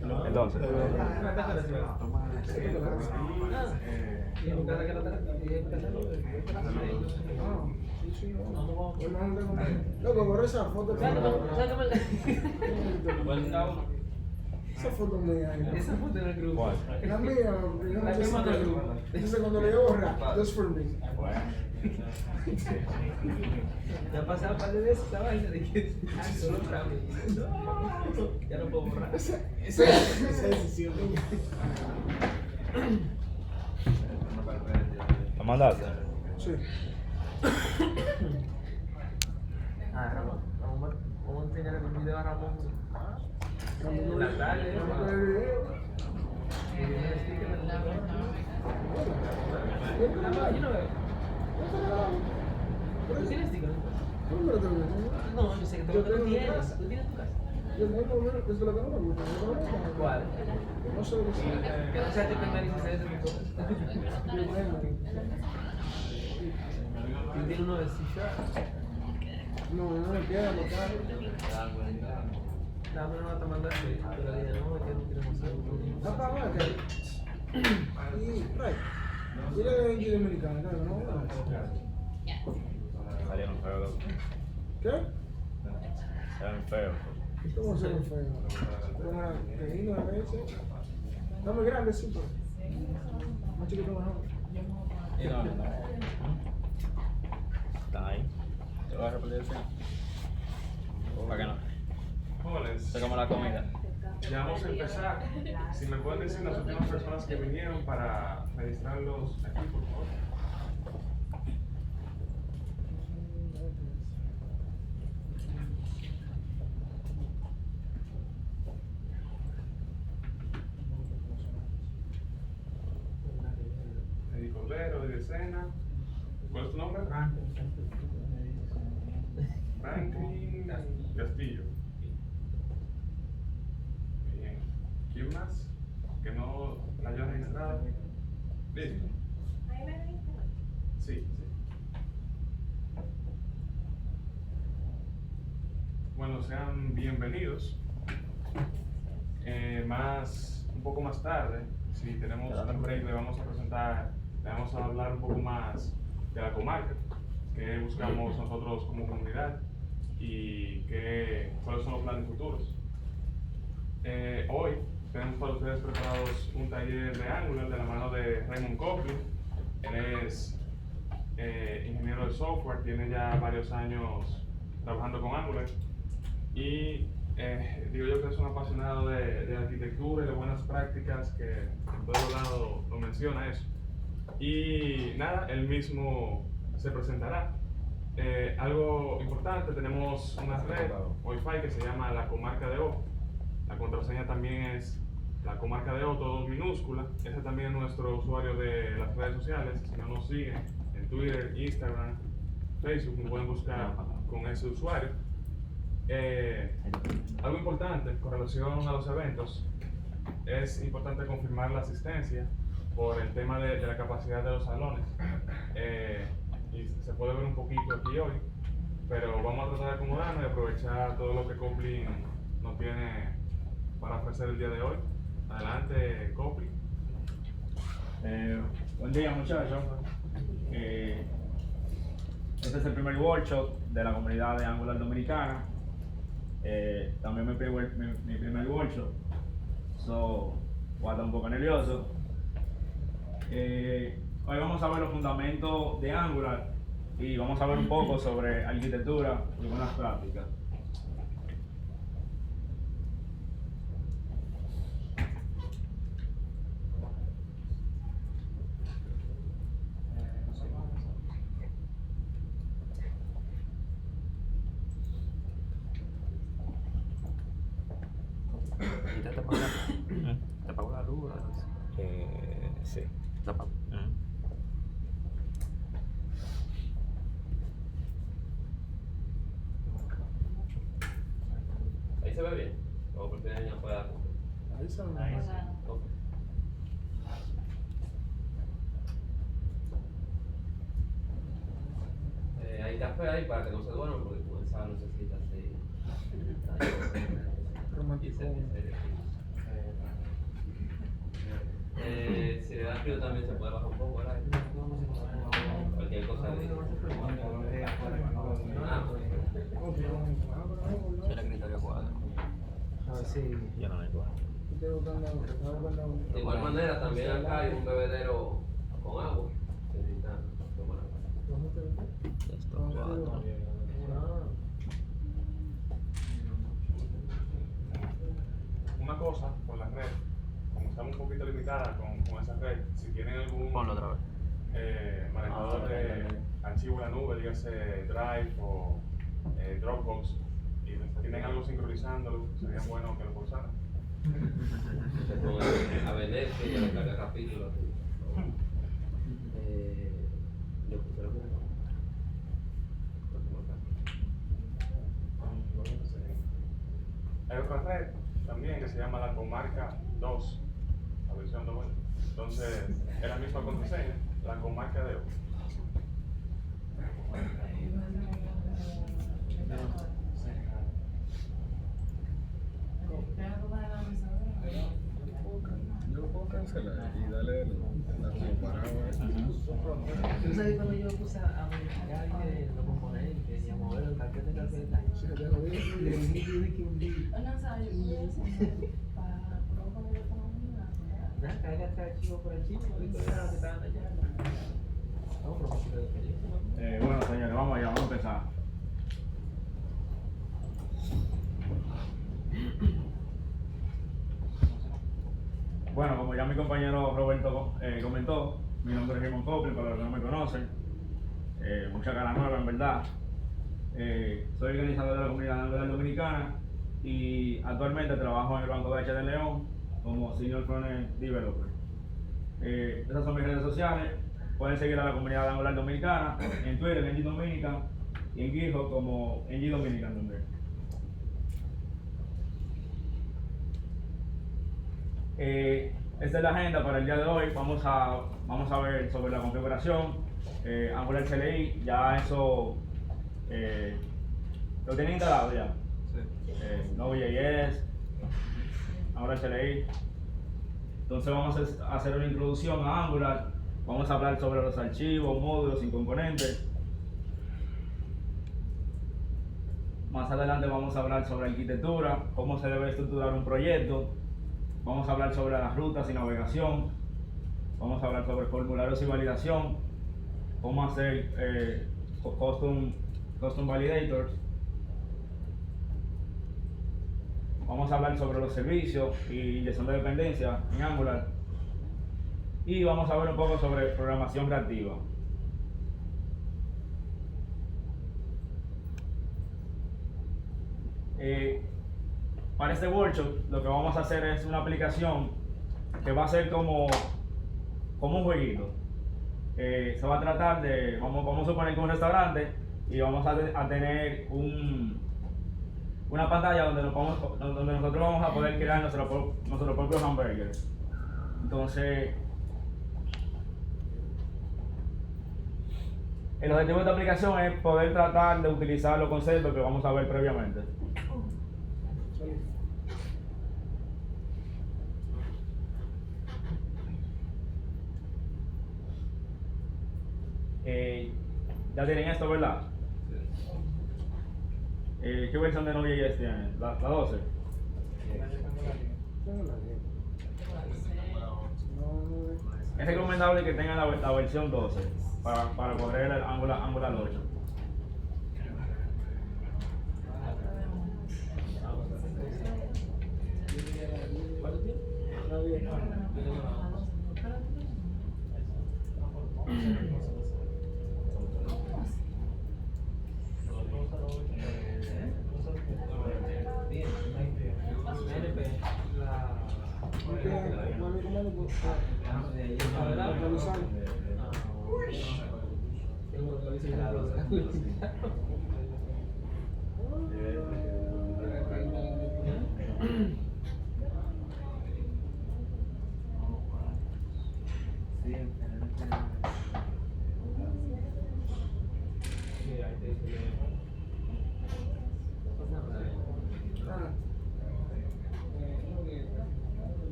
Entonces, Loco, borra esa foto. Esa foto mía. Esa foto en el grupo. La mía, yo no sé si entonces cuando le borra, just for me. Ya ha pasado un par de veces esta vaina de que solo para mí. No, ya no puedo borrar. Esa decisión. ¿lo mandaste? Sí. Ah, Ramón, vamos a enseñar el video a Ramón. En la tarde, Vamos a ver el video. Yo no veo. ¿Tú tienes sticker? ¿Cómo me lo tengo? No, yo sé que tú lo tienes. ¿Tú tienes en tu casa? Yo no, es lo que no me gusta. ¿Cuál? No sé lo que sea. Que no sea tu primer licencia de tu cosa. ¿Tú tienes uno de C-Sharp? No, no me queda botar. Dame una demanda de la línea, no, que no tenemos algo. Está para acá. Y, right. Dile que es dominicana, claro, ¿no? Salieron feos, loco. ¿Qué? Salieron feos. ¿Cómo se ve feo? Una pequeña a veces. Está muy grande, sí, pero. Más chiquito mejor. Están ahí. ¿Te vas a repetir eso? ¿Para qué no? Jóvenes, Se como la comida. ya vamos a empezar. Si me pueden decir las últimas personas que vinieron para registrarlos aquí, por favor. Eddie Cordero, Eddie Sena. ¿Cuál es tu nombre? Franklin Castillo. Bien. ¿Quién más? Que no la haya registrado. Listo. Sí, sí. Bueno, sean bienvenidos. Un poco más tarde, si tenemos un break, le vamos a hablar un poco más de la comarca, qué buscamos nosotros como comunidad y cuáles son los planes futuros. Hoy tenemos para ustedes preparados un taller de Angular de la mano de Raymond Copley. Él es ingeniero de software, tiene ya varios años trabajando con Angular y digo yo que es un apasionado de arquitectura y de buenas prácticas, que en todo lado lo menciona eso. Y nada, él mismo se presentará. Algo importante, tenemos una red Wi-Fi que se llama La Comarca de O. La contraseña también es La Comarca de O, todo minúscula. Ese también es nuestro usuario de las redes sociales. Si no nos siguen en Twitter, Instagram, Facebook, nos pueden buscar con ese usuario. Algo importante con relación a los eventos, es importante confirmar la asistencia por el tema de la capacidad de los salones. Y se puede ver un poquito aquí hoy, pero vamos a tratar de acomodarnos y aprovechar todo lo que Copley nos tiene para ofrecer el día de hoy. Adelante, Copley. Buen día, muchachos. Este es el primer workshop de la comunidad de Angular Dominicana. También mi primer workshop. Voy a estar un poco nervioso. Hoy vamos a ver los fundamentos de Angular y vamos a ver un poco sobre arquitectura y buenas prácticas. ¿Te apagó la luz? Sí. ¿La apagó? Ahí se ve bien. O prefieren ya pueda. Ahí se ve. Ok. Hay café ahí para que no se duerman porque comenzar necesita así. Romántico. rápido también se puede bajar un poco, ¿verdad? Cualquier cosa de... Soy el escritorio cuadro. A ver si. Yo no me cuadro. Estoy buscando. De igual manera, también acá hay un bebedero con agua. Si necesitan tomar agua. Esto cuadro. Una cosa con la red, como estamos un poquito limitadas con esa red, si tienen algún Ponlo otra vez. manejador de archivo en la nube, dígase Drive o Dropbox, y tienen algo sincronizándolo, sería bueno que lo pulsaran. A Venecia y le carga capítulos. Yo puse lo mismo. Hay otra red también que se llama la Comarca 2, la versión 2. Entonces, es la misma contraseña, la Comarca de 2. Yo lo puedo cancelar y darle la comparada. ¿Tú sabes cuando yo puse a modificar los componentes y a mover el carpeta de carpeta? Le dije que un día. Nada, carga archivo por archivo, y todo era lo que estaban allá. Vamos a propósito de experiencia. Bueno, señores, vamos allá, vamos a empezar. Bueno, como ya mi compañero Roberto comentó, mi nombre es Raymond Copley, para los que no me conocen. Mucha cara nueva, en verdad. Soy organizador de la comunidad Angular dominicana y actualmente trabajo en el Banco BH de León como Senior Frontend Developer. Esas son mis redes sociales. Pueden seguir a la comunidad Angular dominicana en Twitter, en NG Dominican, y en GitHub como NG Dominican también. Esta es la agenda para el día de hoy. Vamos a ver sobre la configuración, Angular CLI, ya eso lo tienen instalado ya. Node.js, Angular CLI. Entonces vamos a hacer una introducción a Angular. Vamos a hablar sobre los archivos, módulos y componentes. Más adelante vamos a hablar sobre arquitectura, cómo se debe estructurar un proyecto. Vamos a hablar sobre las rutas y navegación. Vamos a hablar sobre formularios y validación. Cómo hacer custom validators. Vamos a hablar sobre los servicios y inyección de dependencia en Angular. Y vamos a ver un poco sobre programación reactiva. Para este workshop lo que vamos a hacer es una aplicación que va a ser como un jueguito. Se va a tratar de, vamos a suponer que un restaurante y vamos a tener una pantalla donde nosotros vamos a poder crear nuestros propios hamburgers. Entonces, el objetivo de esta aplicación es poder tratar de utilizar los conceptos que vamos a ver previamente. Ya tienen esto, ¿verdad? ¿Qué versión de Node.js tienen? ¿La 12? Es recomendable que tengan la versión 12 para correr el Angular 8.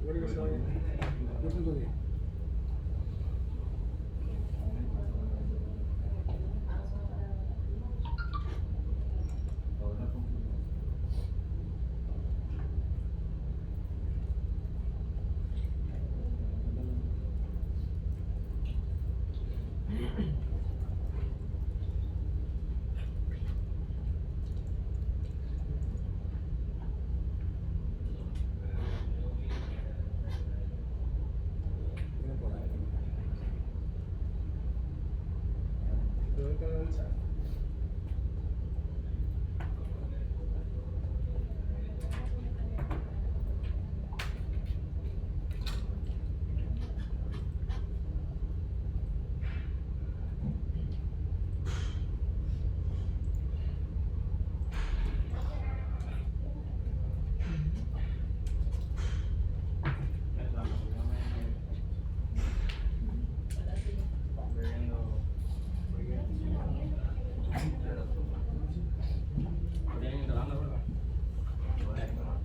Yo creo que se va a ir. 2.10. Viene por ahí. ¿Dónde está el chat?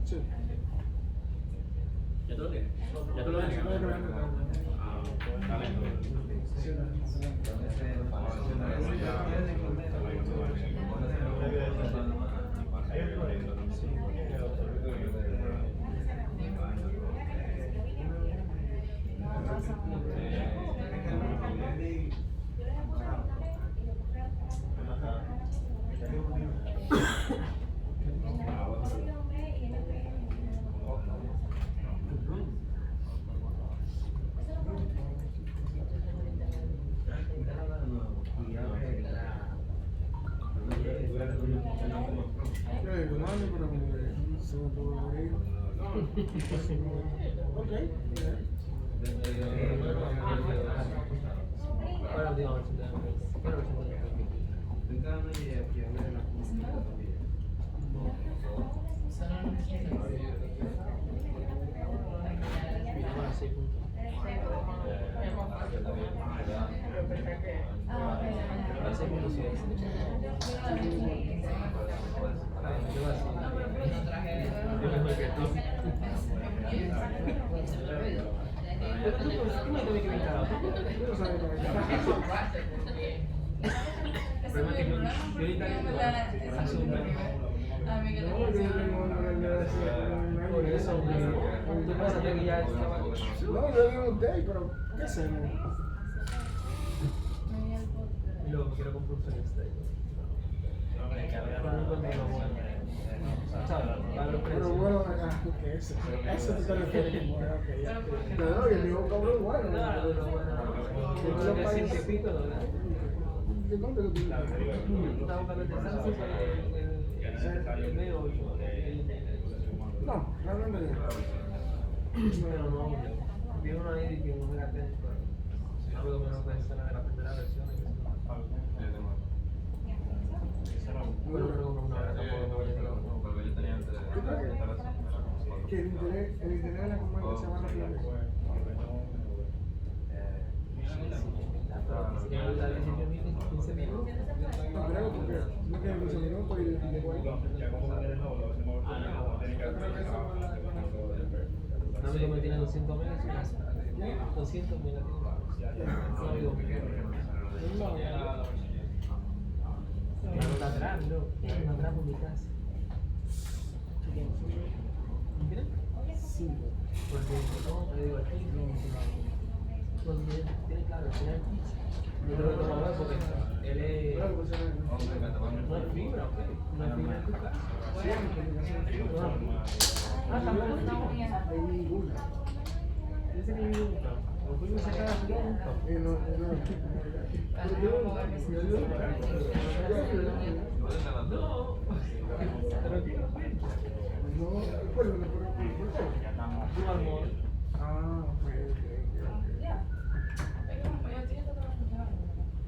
Sí. ¿Ya tú lo tienes? ¿Ya tú lo tienes? Ah, dale. Sí, Yo digo, mami, pero como que se me pudo abrir. Ok, bien. Ahora digo, quiero Por eso, tú pensaste que ya estaba. no, yo digo usted, pero ¿qué hacemos? Y luego quiero comprar un solista. Pero bueno, que eso tú te refieres como, ok, ya. No, y el mismo cobro es bueno. ¿De dónde lo tienes? Estaba buscando el de Samsung, el B8. No, realmente no. Pero no, vi uno ahí que no me gasté. Algo menos pensé en la primera versión. Bueno, pero como una ¿Tú crees que el internet de la comunidad se va rápidamente? si ya la de 15 minutos. No creo porque no tiene 15 minutos y llegó ahí. Un amigo me tiene 200 megas en casa. 200 megas tiene. Un amigo mío. No está atrás, no. Está atrás por mi casa. ¿Qué? Sí. Porque no, le digo aquí, no. Cuando tiene claro, tiene. Yo creo que no lo veo porque él es. No es fibra, ok. No es fibra en tu casa. Ah, tampoco no. Hay ninguna. Dice que vive un campo. Lo fuimos a sacar a un campo. No. Pero ¿qué? No, recuérdame, ¿por qué? Tu amor. Ah, ok.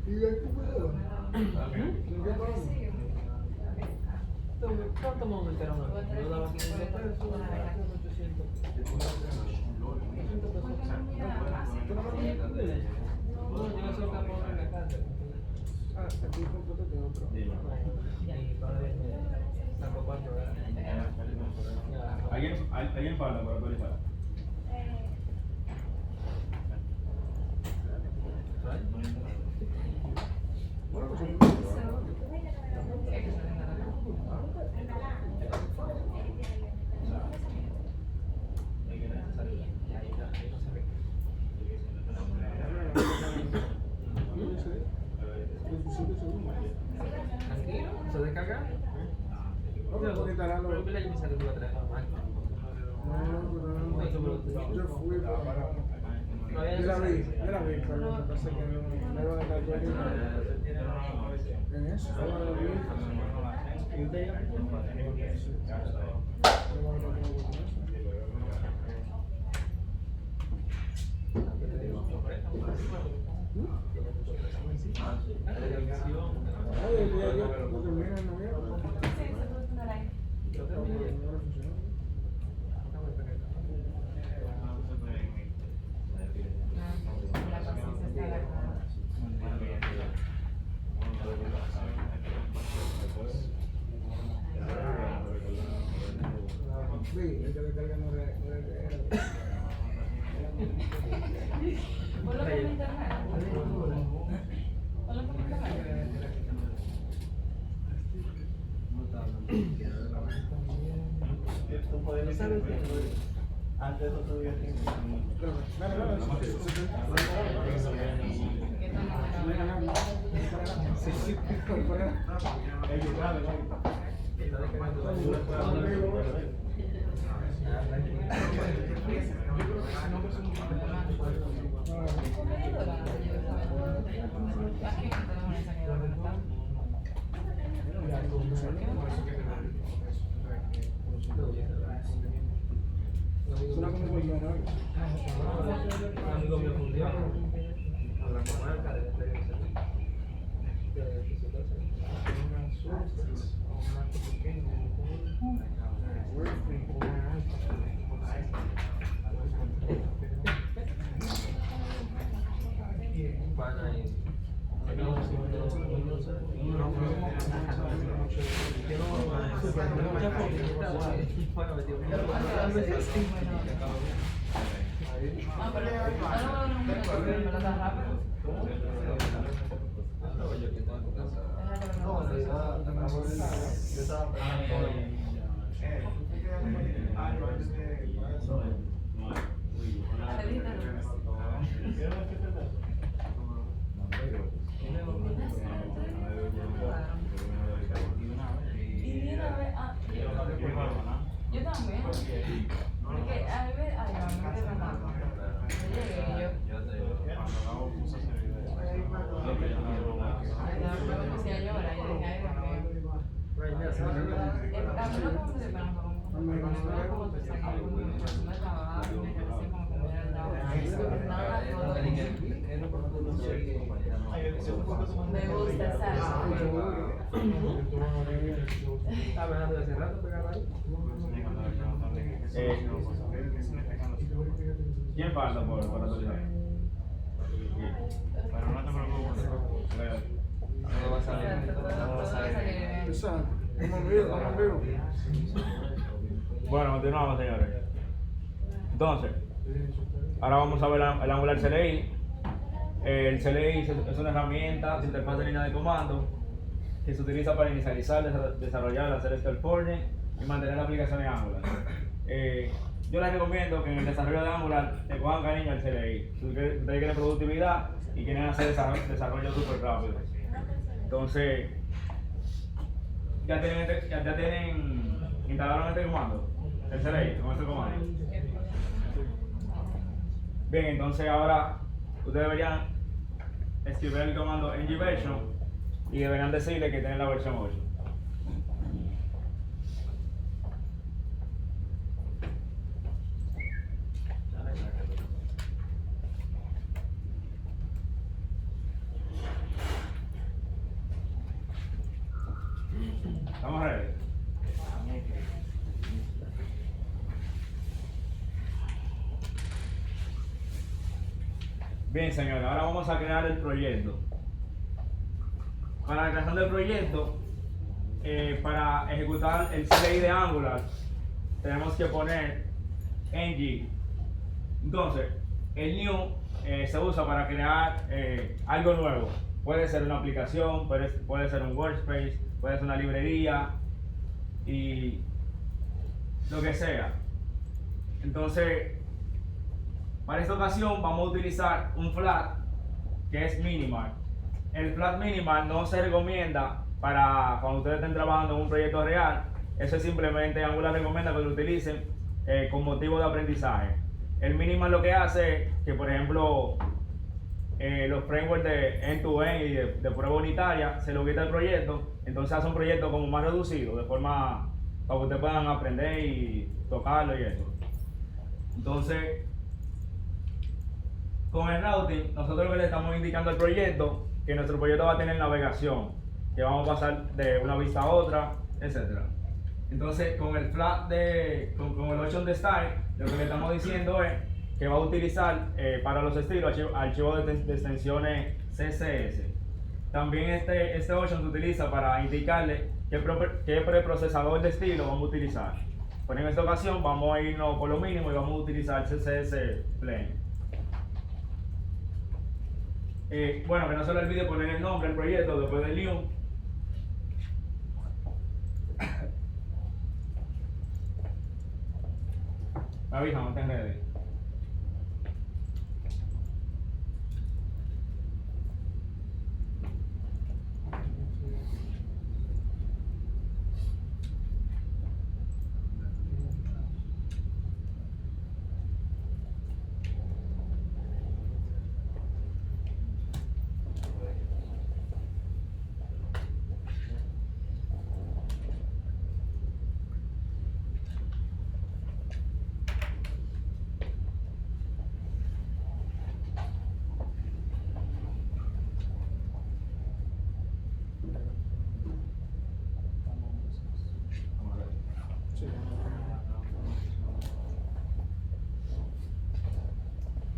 ¿Y el computador? ¿En qué pago? ¿Cuánto me aumentaron? Yo daba 500 pesos, 800. 800 pesos. No, yo no soy capaz de la casa. Ah, aquí completo de otro. Mi padre me sacó 4 horas. ¿Alguien falta para actualizar? Bueno, pues Tranquilo, se descarga. Vamos a instalarlo. Pero mira, yo me sale por atrás la máquina. Yo fui yo la vi, pero lo que pasa es que no iba a dejar yo en eso. ¿Y usted ya? Oye, el día yo lo termino en noviembre. Yo terminé. Sí, el que descarga no era. Ponlo por internet. Ponlo por internet. Antes de eso todavía tiene. Suena como un millón, ¿no? Un amigo mío fundió a la comarca de este Ah, pero no me lo das rápido. Y de una vez, yo también. Porque a mí me, ay, no, me mata. Yo llegué, yo. Ay, no, me puse a llorar y dije, ay, Dios mío. A mí no como que se pena, como te saca un resumen de trabajo, me parece como que me hubiera dado nada, me gusta, ¿sabes? Estaba hablando de hace rato, pegaba ahí. ¿Quién falta por actualizar? Pero no te preocupes. No va a salir. Todo va a salir bien. Exacto. Vamos en vivo. Bueno, continuamos, señores. Entonces, ahora vamos a ver el Angular CLI. El CLI es una herramienta de interfaz de línea de comando que se utiliza para inicializar, desarrollar, hacer scaffolding y mantener la aplicación en Angular. Yo les recomiendo que en el desarrollo de Angular te cojan cariño al CLI. Si ustedes quieren productividad y quieren hacer desarrollo súper rápido. Entonces, ya tienen instalaron este comando, el CLI, con este comando. Bien, entonces ahora ustedes deberían escribir el comando ngversion y deberían decirle que tienen la versión 8. ¿Estamos ready? Bien, señores, ahora vamos a crear el proyecto. Para la creación del proyecto, para ejecutar el CLI de Angular, tenemos que poner ng. Entonces, el new se usa para crear algo nuevo. Puede ser una aplicación, puede ser un workspace, puede ser una librería y lo que sea. Entonces, para esta ocasión vamos a utilizar un flat que es minimal. El flat minimal no se recomienda para cuando ustedes estén trabajando en un proyecto real. Eso es simplemente, Angular recomienda que lo utilicen con motivo de aprendizaje. El minimal lo que hace es que, por ejemplo, los frameworks de end-to-end y de prueba unitaria se lo quita el proyecto, entonces hace un proyecto como más reducido, de forma para que ustedes puedan aprender y tocarlo y eso. Entonces, con el routing, nosotros lo que le estamos indicando al proyecto, que nuestro proyecto va a tener navegación, que vamos a pasar de una vista a otra, etc. Entonces, con el flat con el option de style, lo que le estamos diciendo es que va a utilizar para los estilos archivos de extensiones CSS. También este option se utiliza para indicarle qué preprocesador de estilo vamos a utilizar. Pero en esta ocasión vamos a irnos por lo mínimo y vamos a utilizar CSS Plain. Bueno, que no se le olvide poner el nombre del proyecto después del new. Me avisan, no estén ready.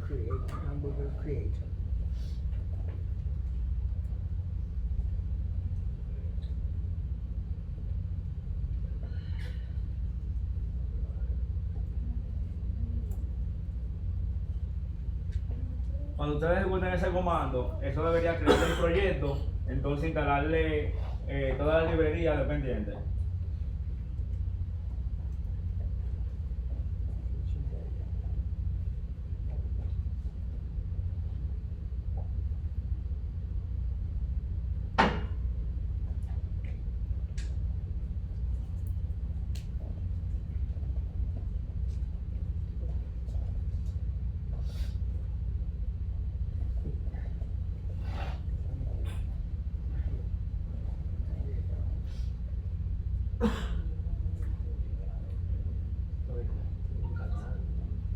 Create, hamburger creator. Cuando ustedes ejecuten ese comando, eso debería crear el proyecto, entonces instalarle todas las librerías dependientes.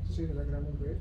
Sí, de la gran mujer.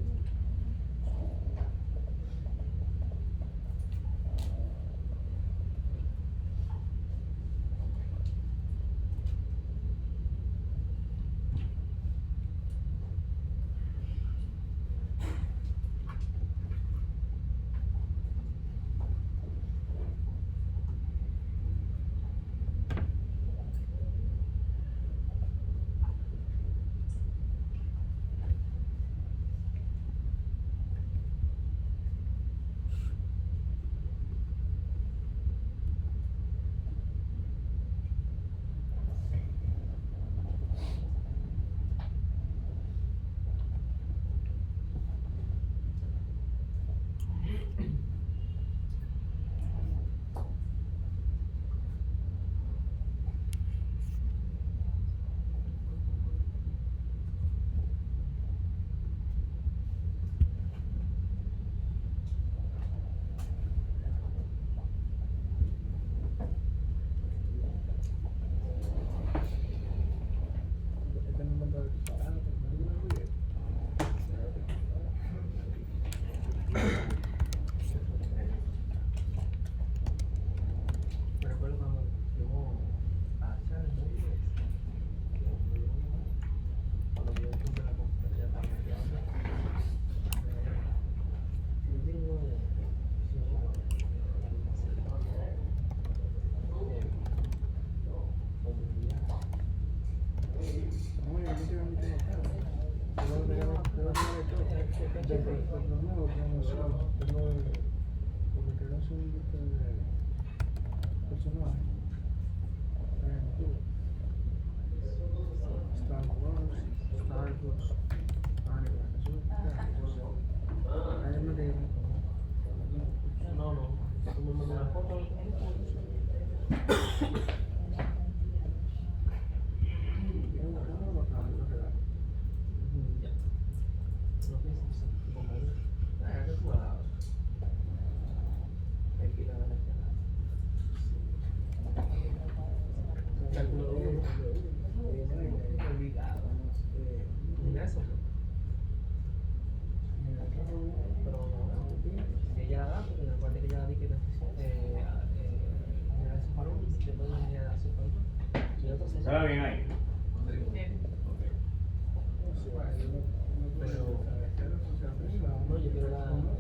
No, no. Tú me mandas una foto. Ya. No piensas. Que tú hagas. Aquí la van a quedar. Cálculo de obligado. Mira eso. Pero si ella la da, porque aparte que ella la di que mira ese parón, después ella da su parón. ¿Se ve bien ahí? Bien. Pero no, yo quiero la matemática.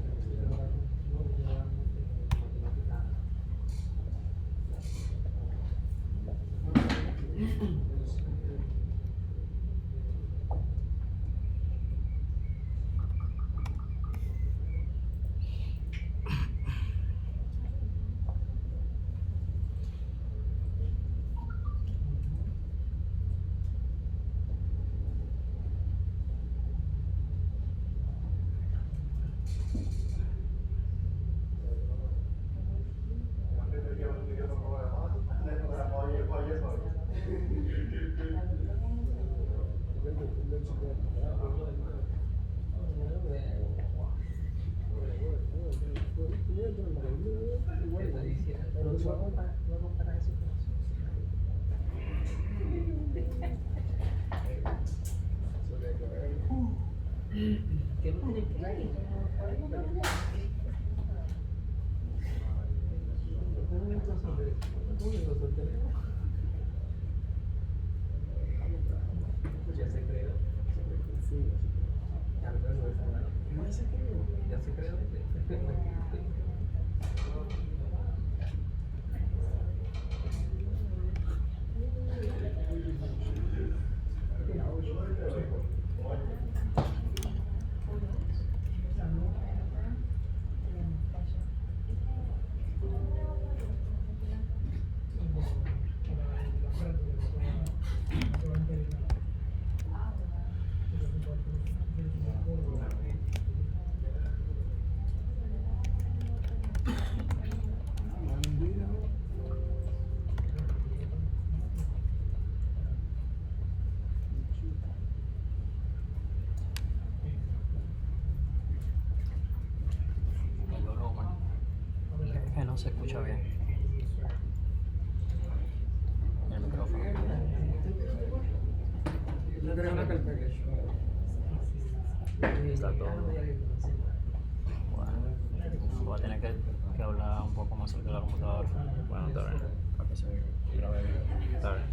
¿Qué no tiene que ir? Ya se creó. Ya se creó. Que no se escucha bien el micrófono. Está todo. Bueno, voy a tener que hablar un poco más cerca de la computadora. Bueno, está bien, para que se grabe bien. Está bien.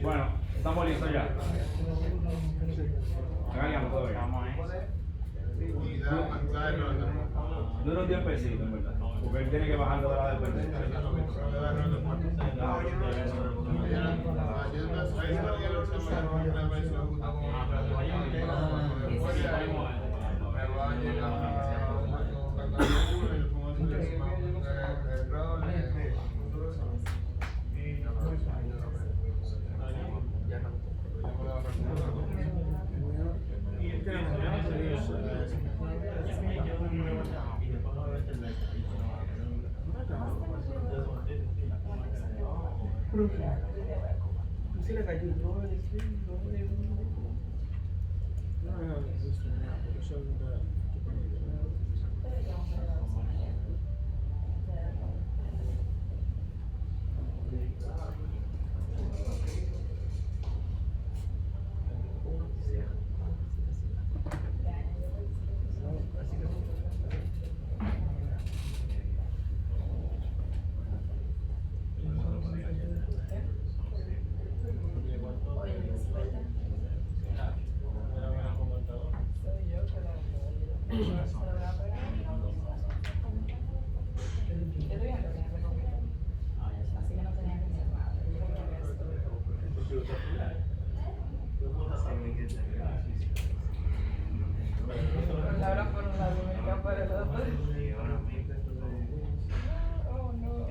Bueno, estamos listos ya. Háganlo todavía. Vamos ahí. Dura un tiempecito, en verdad. Porque él tiene que bajar de la dependencia. Se le cayó el nombre, Así que no tenía que hacer nada. Laura por un lado, Mica por el otro. Oh no.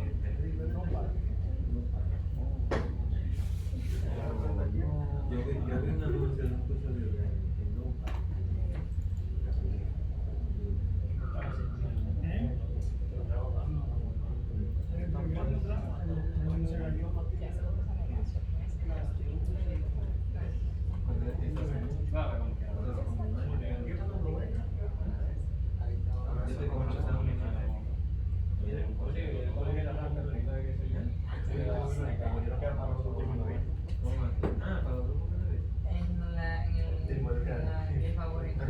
En el favorito.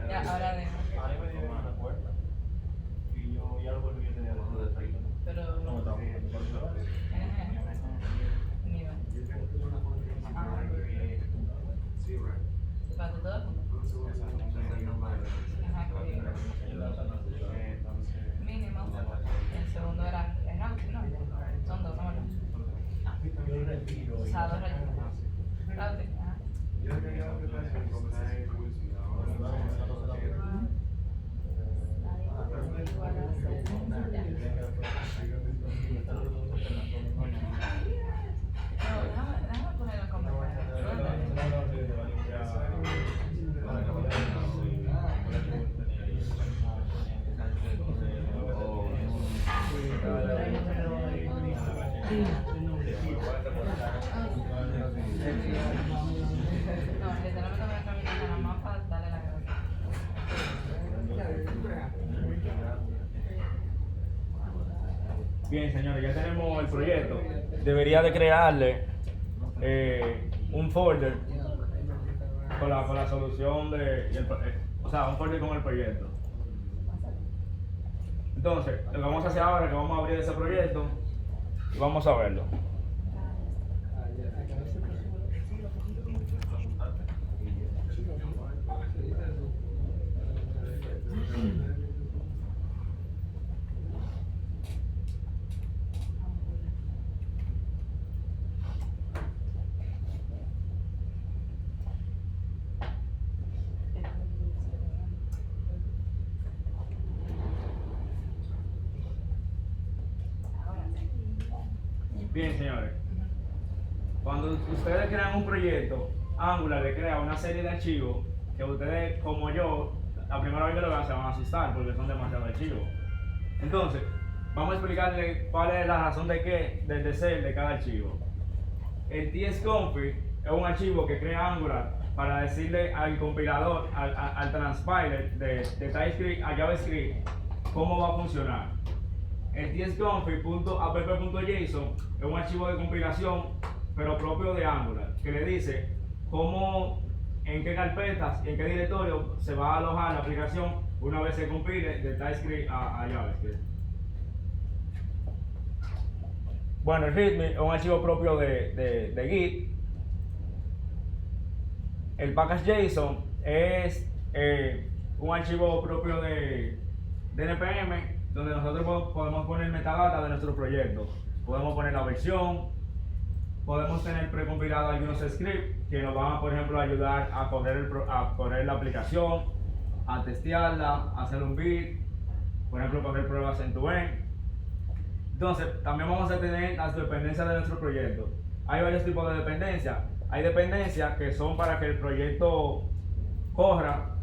Ya, ahora de. Pero. Ni va. ¿Para todo? Ajá, mínimo. El segundo era routing, ¿no? Son dos, ¿no? O sea, dos rayitas. Routing, ajá. No, déjame ponerlo como no, literalmente voy a caminar nada más para darle la cabeza. Bien, señores, ya tenemos el proyecto. Debería de crearle un folder con la solución o sea, un folder con el proyecto. Entonces, lo que vamos a hacer ahora es que vamos a abrir ese proyecto y vamos a verlo. Bien, señores. Cuando ustedes crean un proyecto, Angular le crea una serie de archivos que ustedes, como yo, la primera vez que lo vean se van a asustar porque son demasiados archivos. Entonces, vamos a explicarle cuál es la razón de ser de cada archivo. El tsconfig es un archivo que crea Angular para decirle al compilador, al transpiler de TypeScript a JavaScript cómo va a funcionar. El tsconfig.app.json es un archivo de compilación, pero propio de Angular, que le dice cómo, en qué carpetas y en qué directorio se va a alojar la aplicación una vez se compile de TypeScript a JavaScript. Bueno, el README es un archivo propio de Git. El package.json es un archivo propio de NPM, donde nosotros podemos poner metadata de nuestro proyecto. Podemos poner la versión, podemos tener precompilados algunos scripts que nos van a, por ejemplo, ayudar a correr la aplicación, a testearla, a hacer un build, por ejemplo, correr pruebas end-to-end. Entonces, también vamos a tener las dependencias de nuestro proyecto. Hay varios tipos de dependencias. Hay dependencias que son para que el proyecto corra,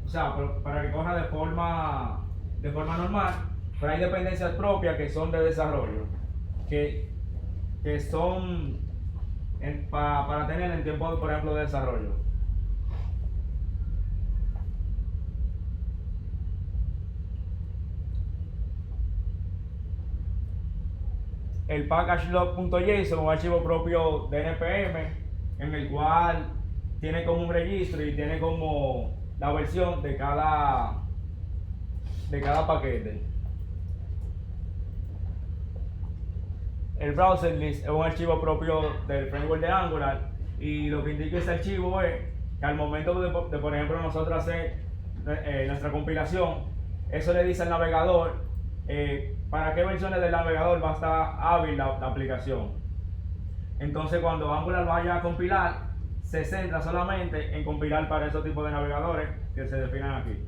o sea, para que corra de forma normal, pero hay dependencias propias que son de desarrollo, que son para tener en tiempo, por ejemplo, de desarrollo. El package log.json es un archivo propio de NPM en el cual tiene como un registro y tiene como la versión de cada paquete. El browser list es un archivo propio del framework de Angular y lo que indica este archivo es que al momento de por ejemplo, nosotros hacer nuestra compilación, eso le dice al navegador para qué versiones del navegador va a estar hábil la aplicación. Entonces, cuando Angular vaya a compilar, se centra solamente en compilar para esos tipos de navegadores que se definen aquí.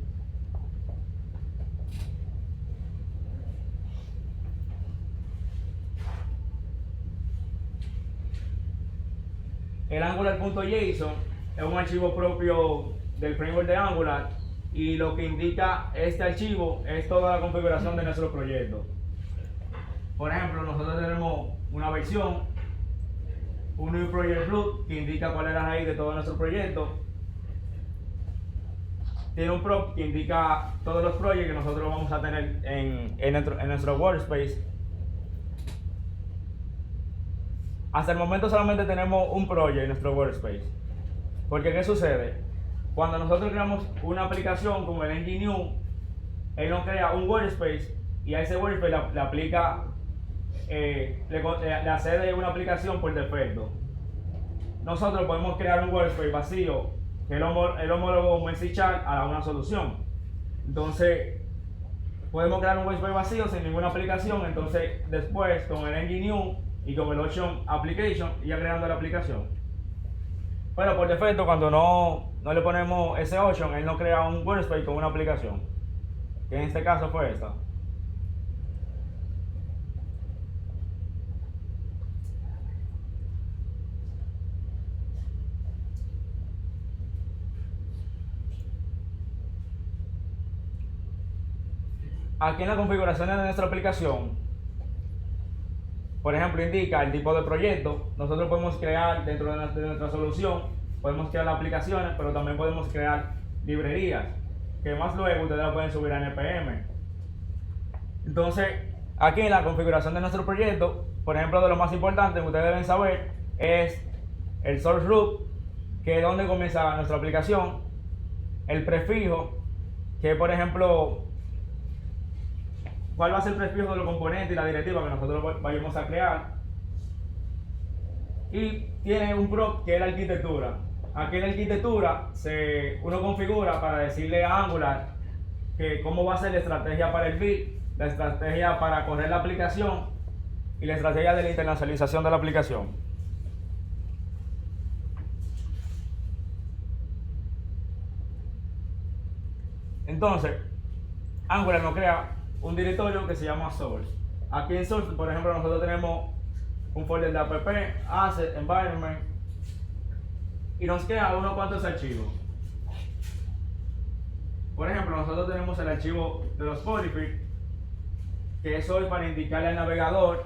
El Angular.json es un archivo propio del framework de Angular y lo que indica este archivo es toda la configuración de nuestro proyecto. Por ejemplo, nosotros tenemos una versión, un new project root que indica cuál es la raíz de todo nuestro proyecto. Tiene un prop que indica todos los proyectos que nosotros vamos a tener en nuestro workspace. Hasta el momento solamente tenemos un project en nuestro workspace. Porque ¿qué sucede? Cuando nosotros creamos una aplicación como el Nginx, él nos crea un workspace y a ese workspace le aplica, le accede una aplicación por defecto. Nosotros podemos crear un workspace vacío que el homólogo como en C# a una solución. Entonces, podemos crear un workspace vacío sin ninguna aplicación. Entonces, después con el Nginx y con el Ocean Application ya creando la aplicación. Pero por defecto, cuando no le ponemos ese Ocean, él no crea un workspace con una aplicación, que en este caso fue esta. Aquí en la configuración de nuestra aplicación, por ejemplo, indica el tipo de proyecto. Nosotros podemos crear dentro de nuestra solución, podemos crear aplicaciones, pero también podemos crear librerías, que más luego ustedes la pueden subir a NPM. Entonces, aquí en la configuración de nuestro proyecto, por ejemplo, de lo más importante que ustedes deben saber es el source root, que es donde comienza nuestra aplicación, el prefijo, que por ejemplo, cuál va a ser el prefijo de los componentes y la directiva que nosotros vayamos a crear. Y tiene un prop que es la arquitectura. Aquí en la arquitectura uno configura para decirle a Angular que cómo va a ser la estrategia para el build, la estrategia para correr la aplicación y la estrategia de la internacionalización de la aplicación. Entonces, Angular nos crea un directorio que se llama source. Aquí en source, por ejemplo, nosotros tenemos un folder de app, asset, environment, y nos crea unos cuantos archivos. Por ejemplo, nosotros tenemos el archivo de los polyfill, que eso es para indicarle al navegador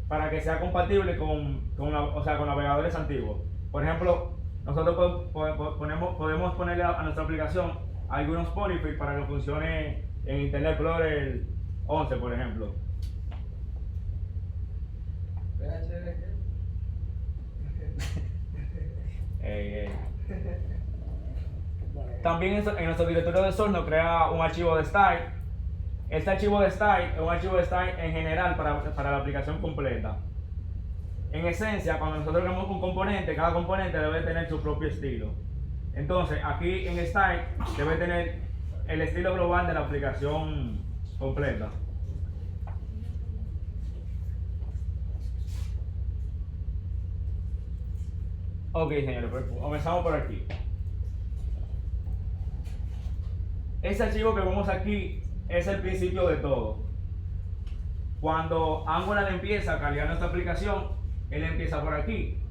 para que sea compatible con navegadores antiguos. Por ejemplo, nosotros podemos ponerle a nuestra aplicación algunos polyfill para que funcione en Internet Explorer 11, por ejemplo. También en nuestro directorio de source nos crea un archivo de style. Este archivo de style es un archivo de style en general para la aplicación completa. En esencia, cuando nosotros creamos un componente, cada componente debe tener su propio estilo. Entonces, aquí en style debe tener el estilo global de la aplicación completa. Ok, señores, comenzamos por aquí. Ese archivo que vemos aquí es el principio de todo. Cuando Angular empieza a cargar nuestra aplicación, él empieza por aquí.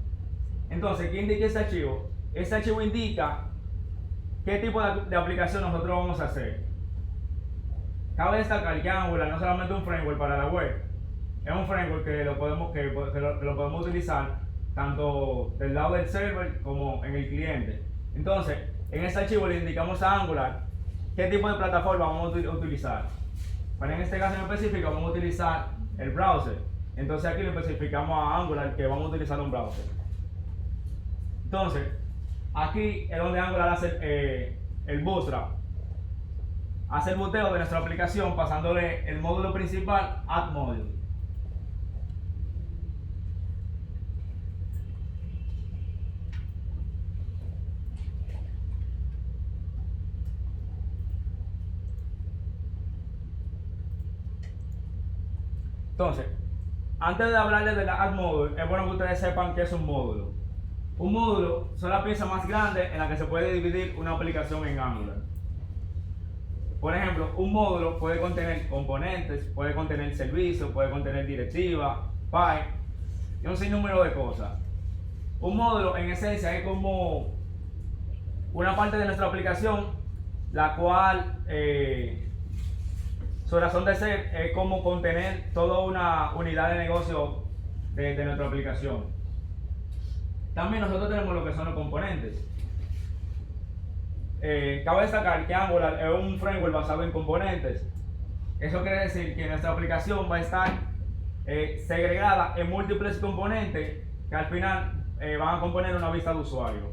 Entonces, ¿qué indica este archivo? Este archivo indica qué tipo de aplicación nosotros vamos a hacer. Cabe destacar que Angular no es solamente un framework para la web, es un framework que lo podemos utilizar tanto del lado del server como en el cliente. Entonces, en este archivo le indicamos a Angular qué tipo de plataforma vamos a utilizar. Pero en este caso en específico vamos a utilizar el browser. Entonces aquí le especificamos a Angular que vamos a utilizar un browser. Entonces, aquí es donde Angular hace el bootstrap. Hace el booteo de nuestra aplicación pasándole el módulo principal add module. Entonces, antes de hablarles de la add module, es bueno que ustedes sepan qué es un módulo. Un módulo son la pieza más grande en la que se puede dividir una aplicación en Angular. Por ejemplo, un módulo puede contener componentes, puede contener servicios, puede contener directivas, pipe y un sinnúmero de cosas. Un módulo en esencia es como una parte de nuestra aplicación, la cual su razón de ser es como contener toda una unidad de negocio de nuestra aplicación. También nosotros tenemos lo que son los componentes. Cabe destacar que Angular es un framework basado en componentes. Eso quiere decir que nuestra aplicación va a estar segregada en múltiples componentes que al final van a componer una vista de usuario.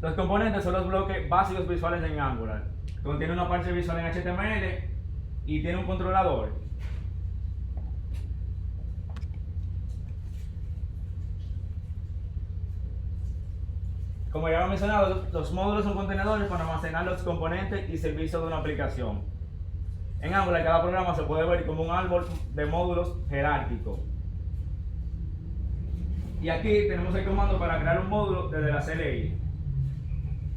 Los componentes son los bloques básicos visuales en Angular. Contiene una parte visual en HTML y tiene un controlador. Como ya he mencionado, los módulos son contenedores para almacenar los componentes y servicios de una aplicación. En Angular, cada programa se puede ver como un árbol de módulos jerárquico. Y aquí tenemos el comando para crear un módulo desde la CLI.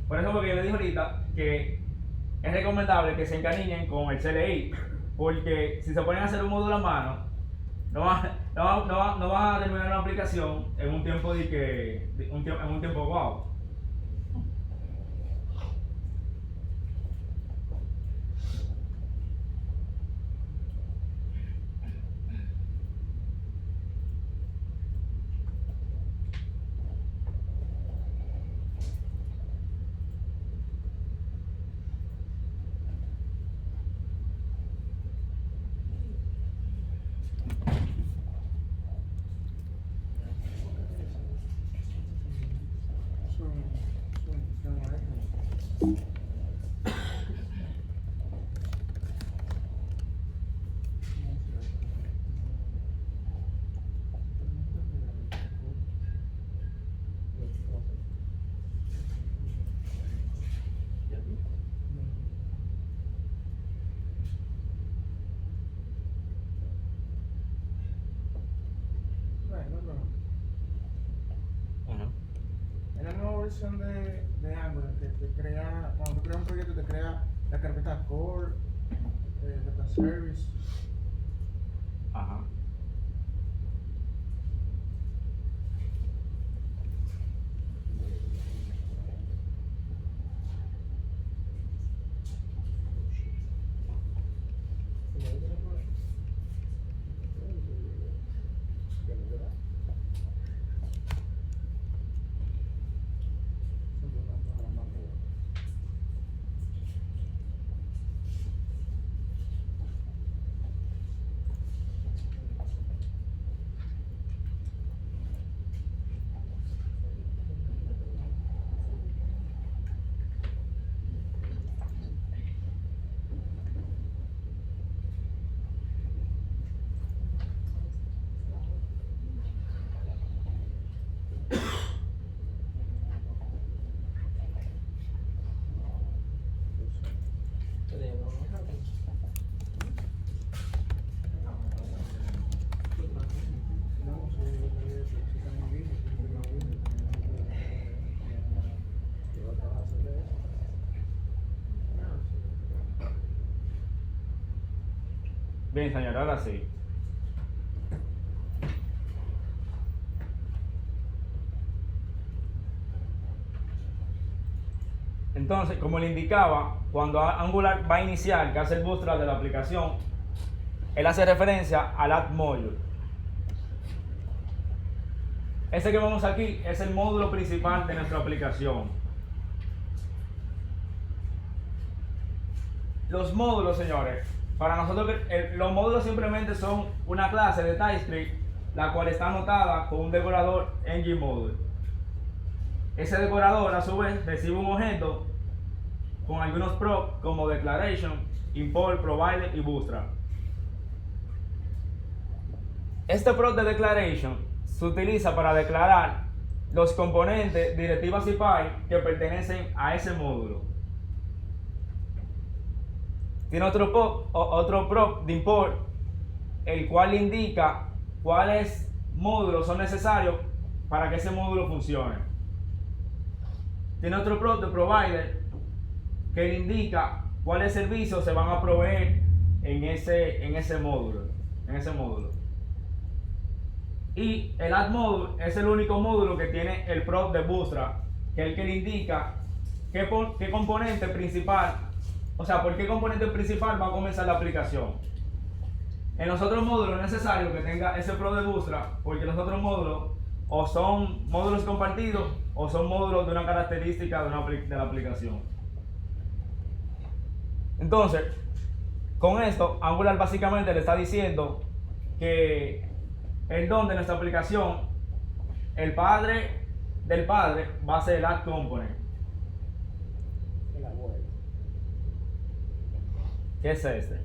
Por eso, porque yo les dije ahorita que es recomendable que se encariñen con el CLI, porque si se ponen a hacer un módulo a mano, no van a terminar una aplicación en un tiempo guau. En la nueva versión de Angular, que te crea, cuando tú creas un proyecto, te crea la carpeta core, data service. Ajá. Bien, señor, ahora sí. Entonces, como le indicaba, cuando Angular va a iniciar, que hace el bootstrap de la aplicación, él hace referencia al add module. Ese que vemos aquí es el módulo principal de nuestra aplicación. Los módulos, señores, para nosotros los módulos simplemente son una clase de TypeScript, la cual está anotada con un decorador ngModule. Ese decorador a su vez recibe un objeto con algunos props como declaration, import, provider y bootstrap. Este prop de declaration se utiliza para declarar los componentes, directivas y files que pertenecen a ese módulo. Tiene otro prop de import, el cual indica cuáles módulos son necesarios para que ese módulo funcione. Tiene otro prop de provider, que le indica cuáles servicios se van a proveer en ese módulo. Y el add module es el único módulo que tiene el prop de Bootstrap, que es el que le indica qué componente principal, o sea, por qué componente principal va a comenzar la aplicación. En los otros módulos es necesario que tenga ese prop de Bootstrap, porque los otros módulos o son módulos compartidos o son módulos de una característica de la aplicación. Entonces, con esto, Angular básicamente le está diciendo que el don de nuestra aplicación, el padre del padre va a ser el add component. ¿Qué es este?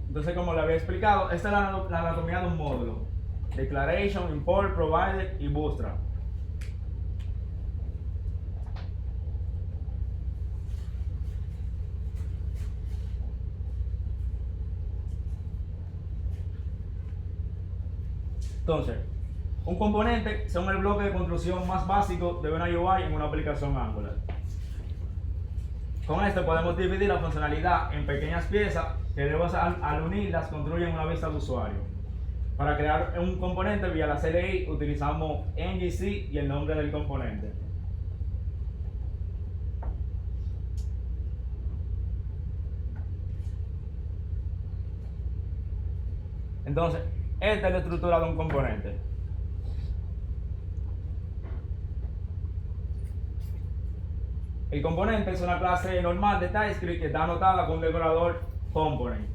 Entonces, como le había explicado, esta es la anatomía de un módulo: declaration, import, provider y bootstrap. Entonces, un componente son el bloque de construcción más básico de una UI en una aplicación Angular. Con este podemos dividir la funcionalidad en pequeñas piezas que luego al unirlas construyen una vista de usuario. Para crear un componente vía la CLI utilizamos ngC y el nombre del componente. Entonces, esta es la estructura de un componente. El componente es una clase normal de TypeScript que está anotada con un decorador component.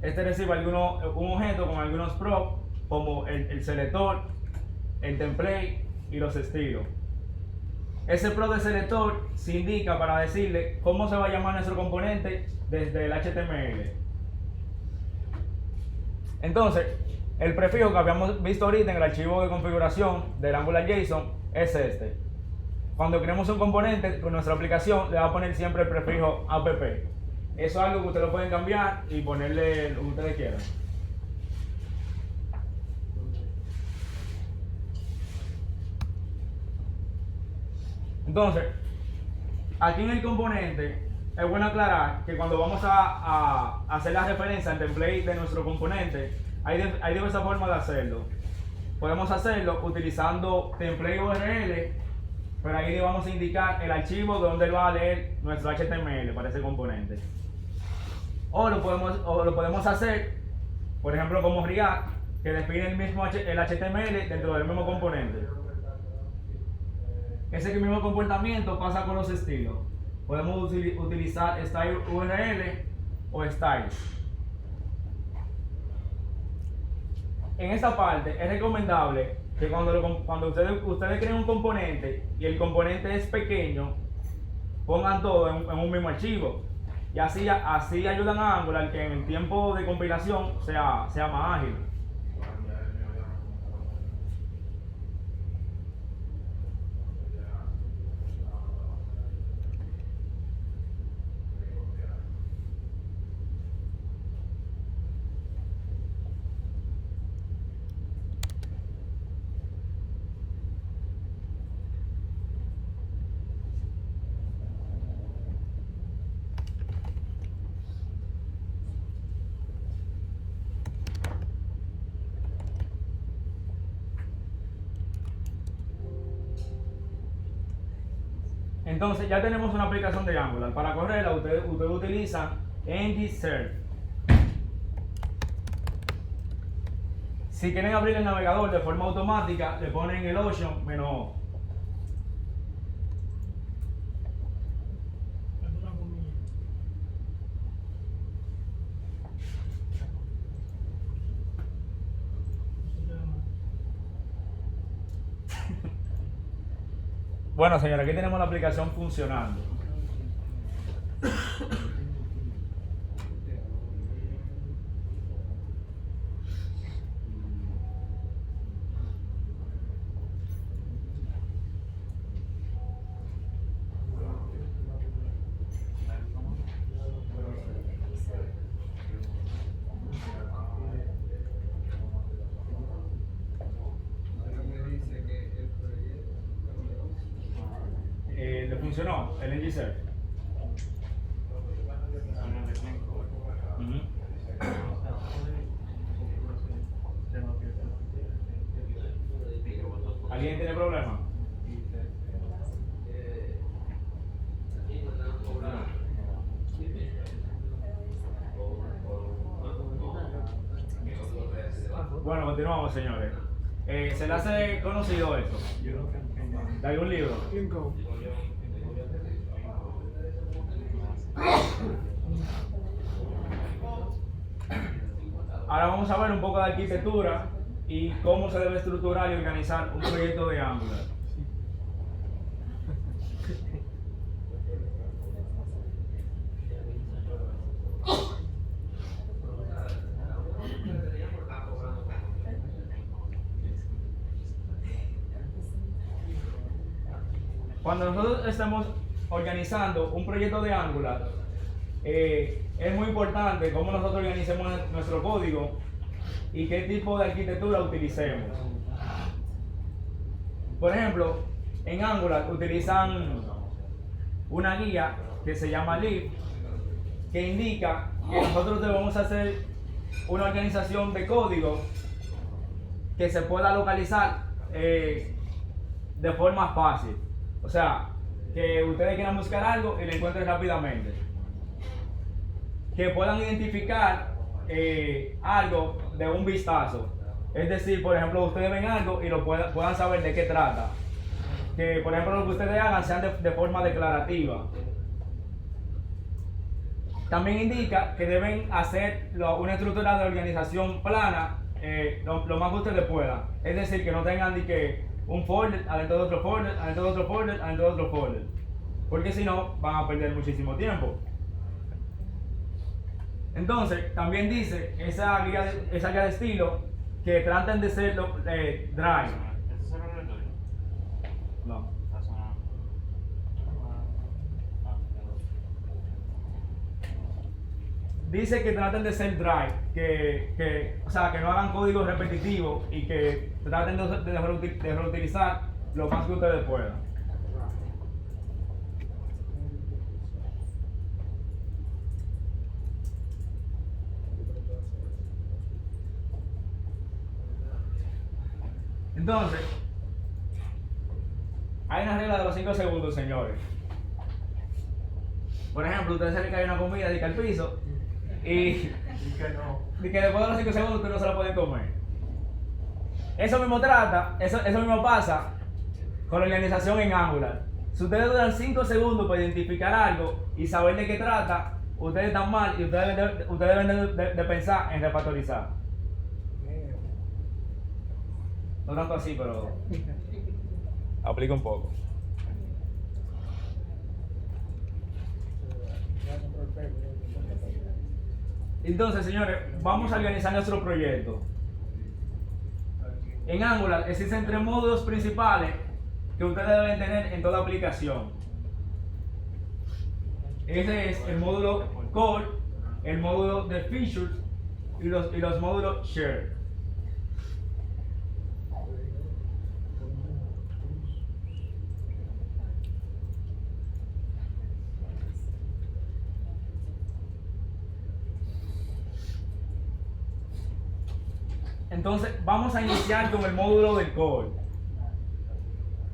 Este recibe un objeto con algunos props como el selector, el template y los estilos. Ese prop de selector se indica para decirle cómo se va a llamar nuestro componente desde el HTML. Entonces, el prefijo que habíamos visto ahorita en el archivo de configuración del AngularJSON es este. Cuando creemos un componente con nuestra aplicación, le va a poner siempre el prefijo app. Eso es algo que ustedes lo pueden cambiar y ponerle lo que ustedes quieran. Entonces, aquí en el componente es bueno aclarar que cuando vamos a hacer la referencia al template de nuestro componente, hay diversas formas de hacerlo. Podemos hacerlo utilizando template URL, pero ahí le vamos a indicar el archivo de donde él va a leer nuestro HTML para ese componente. O lo podemos hacer, por ejemplo, como React, que define el HTML dentro del mismo componente. Ese mismo comportamiento pasa con los estilos. Podemos utilizar style URL o style. En esta parte es recomendable que cuando ustedes creen un componente y el componente es pequeño, pongan todo en un mismo archivo. Y así ayudan a Angular que en el tiempo de compilación sea más ágil. Entonces ya tenemos una aplicación de Angular. Para correrla usted utiliza ng-serve. Si quieren abrir el navegador de forma automática, le ponen el option -o. Bueno, señora, aquí tenemos la aplicación funcionando. ¿Le funcionó el ng-serve? ¿Alguien tiene problema? Bueno, continuamos, señores. ¿Se le hace conocido esto? ¿De algún libro? Lincoln. Ahora vamos a ver un poco de arquitectura y cómo se debe estructurar y organizar un proyecto de Angular. Cuando nosotros estamos organizando un proyecto de Angular, es muy importante cómo nosotros organicemos nuestro código y qué tipo de arquitectura utilicemos. Por ejemplo, en Angular utilizan una guía que se llama lib, que indica que nosotros debemos hacer una organización de código que se pueda localizar de forma fácil. O sea, que ustedes quieran buscar algo y lo encuentren rápidamente. Que puedan identificar algo de un vistazo. Es decir, por ejemplo, ustedes ven algo y lo puedan saber de qué trata. Que, por ejemplo, lo que ustedes hagan sean de forma declarativa. También indica que deben hacer una estructura de organización plana lo más que ustedes puedan. Es decir, que no tengan ni que un folder adentro de otro folder, adentro de otro folder, adentro de otro folder. Porque si no, van a perder muchísimo tiempo. Entonces, también dice esa guía de estilo que traten de ser dry. ¿Este es el problema tuyo? No. Está sonando. Dice que traten de ser dry, o sea, que no hagan código repetitivo y que traten de reutilizar lo más que ustedes puedan. Entonces, hay una regla de los 5 segundos, señores. Por ejemplo, a ustedes se le cae una comida y al piso y que después de los 5 segundos ustedes no se la pueden comer. Eso mismo pasa con la organización en Angular. Si ustedes duran 5 segundos para identificar algo y saber de qué trata, ustedes están mal y ustedes deben de pensar en refactorizar. No tanto así, pero aplica un poco. Entonces, señores, vamos a organizar nuestro proyecto. En Angular existen 3 módulos principales que ustedes deben tener en toda aplicación. Ese es el módulo Core, el módulo de Features y los módulos Share. Entonces, vamos a iniciar con el módulo del core.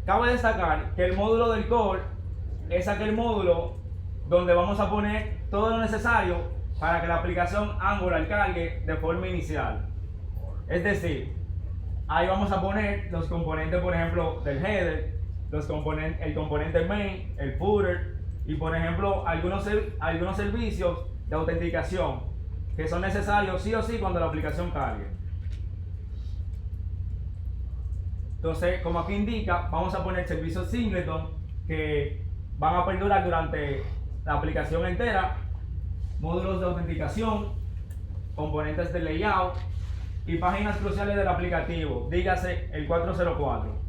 Cabe destacar que el módulo del core es aquel módulo donde vamos a poner todo lo necesario para que la aplicación Angular cargue de forma inicial. Es decir, ahí vamos a poner los componentes, por ejemplo, del header, el componente main, el footer y, por ejemplo, algunos servicios de autenticación que son necesarios sí o sí cuando la aplicación cargue. Entonces, como aquí indica, vamos a poner servicios singleton que van a perdurar durante la aplicación entera, módulos de autenticación, componentes de layout y páginas cruciales del aplicativo, dígase el 404.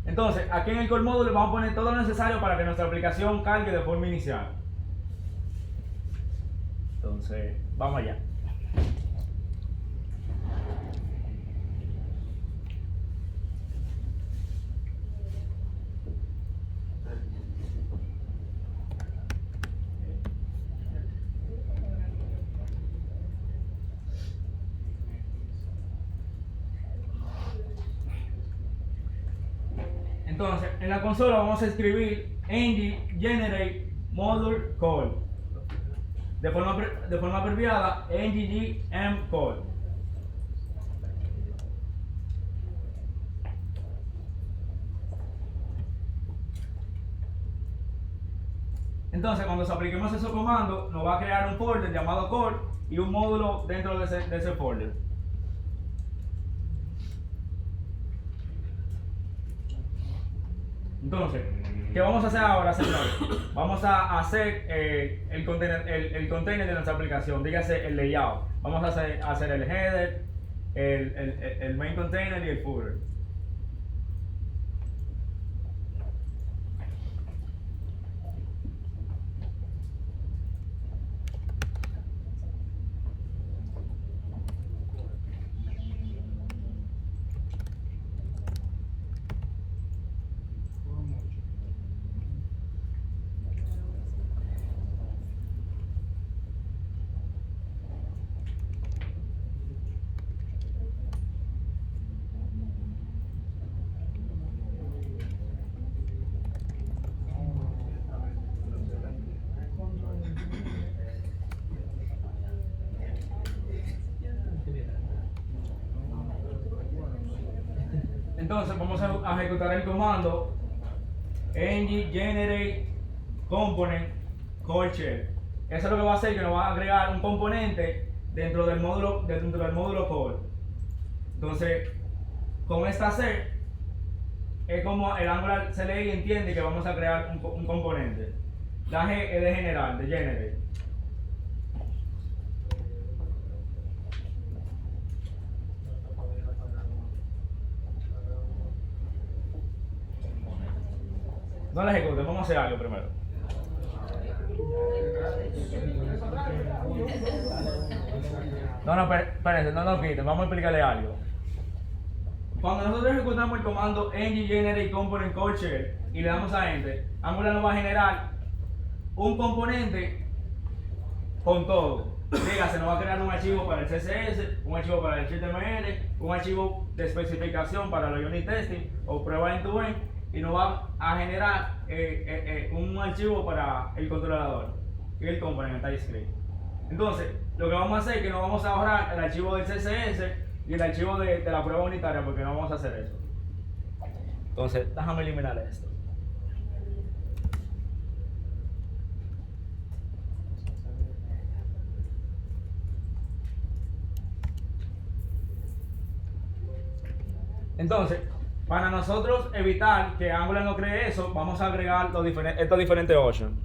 Entonces, aquí en el core módulo vamos a poner todo lo necesario para que nuestra aplicación cargue de forma inicial. Entonces, vamos allá. Entonces, en la consola vamos a escribir ng generate module call. De forma abreviada, ngm call. Entonces, cuando apliquemos ese comando, nos va a crear un folder llamado core y un módulo dentro de ese folder. Entonces, ¿qué vamos a hacer ahora, señores? Vamos a hacer el container de nuestra aplicación, dígase el layout. Vamos a hacer el header, el main container y el footer. Entonces vamos a ejecutar el comando ng generate component call shell. Eso es lo que va a hacer, que nos va a agregar un componente dentro del módulo call. Entonces, con esta C es como el Angular se lee y entiende que vamos a crear un componente. La G es de general, de generate. No la ejecute, vamos a hacer algo primero. No, espérense, no quiten, vamos a explicarle algo. Cuando nosotros ejecutamos el comando ng generate component call shell y le damos a enter, Angular nos va a generar un componente con todo. Dígase, nos va a crear un archivo para el CSS, un archivo para el HTML, un archivo de especificación para los unit testing o prueba end-to-end, y nos va a generar un archivo para el controlador y el component TypeScript. Entonces, lo que vamos a hacer es que nos vamos a ahorrar el archivo del CSS y el archivo de la prueba unitaria, porque no vamos a hacer eso. Entonces, déjame eliminar esto. Entonces, para nosotros evitar que Angular no cree eso, vamos a agregar estos diferentes options.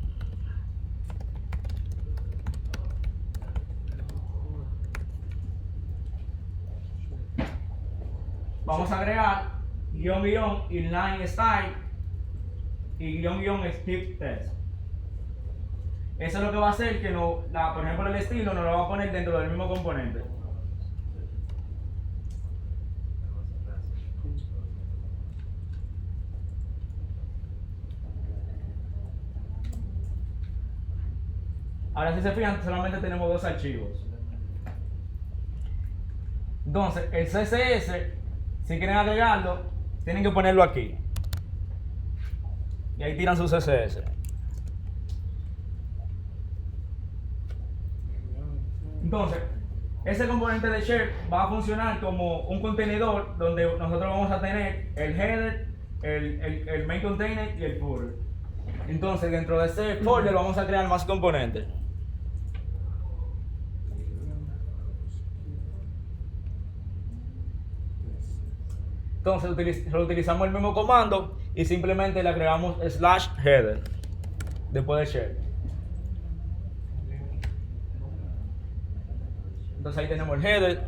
Vamos a agregar --, inline style y -- skip test. Eso es lo que va a hacer que por ejemplo el estilo nos lo va a poner dentro del mismo componente. Ahora, si se fijan, solamente tenemos dos archivos. Entonces, el CSS, si quieren agregarlo, tienen que ponerlo aquí. y ahí tiran su CSS. Entonces, ese componente de share va a funcionar como un contenedor donde nosotros vamos a tener el header, el main container y el footer. Entonces, dentro de ese folder vamos a crear más componentes. Entonces, reutilizamos el mismo comando y simplemente le agregamos /header después de share. Entonces ahí tenemos el header.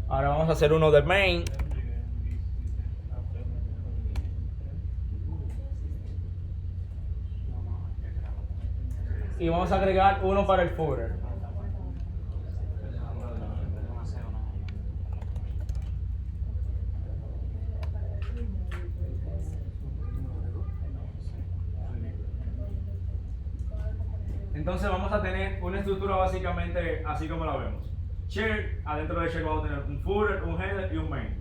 Ahora vamos a hacer uno de main. Y vamos a agregar uno para el footer. Entonces vamos a tener una estructura básicamente así como la vemos. Share, adentro de share vamos a tener un footer, un header y un main.